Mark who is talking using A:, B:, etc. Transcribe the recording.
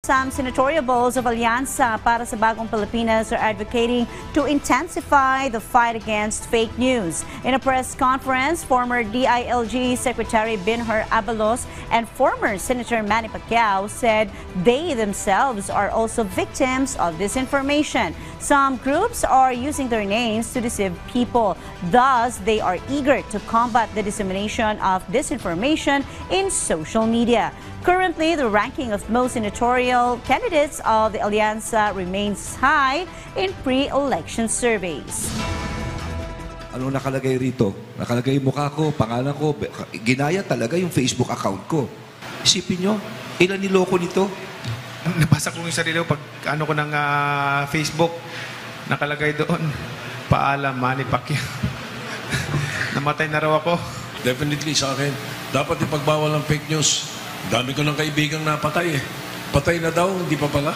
A: some senatoriables of Alianza para sa Bagong Pilipinas are advocating to intensify the fight against fake news. In a press conference, former DILG Secretary Binhur Abalos and former Senator Manny Pacquiao said they themselves are also victims of disinformation. Some groups are using their names to deceive people. Thus, they are eager to combat the dissemination of disinformation in social media. Currently, the ranking of most senatorial candidates of the Alianza remains high in pre-election surveys.
B: Ano nakalagay rito? Nakalagay yung mukha ko, pangalan ko, ginaya talaga yung Facebook account ko. Isipin nyo, ilan niloko nito?
C: Nabasa ko yung sarili ko pag ano ko ng Facebook, nakalagay doon, paalam, Manny Pacquiao. Namatay na raw ako.
D: Definitely sa akin, dapat ipagbawal ang fake news. Dami ko ng kaibigang napatay eh. Patay na daw, hindi pa pala.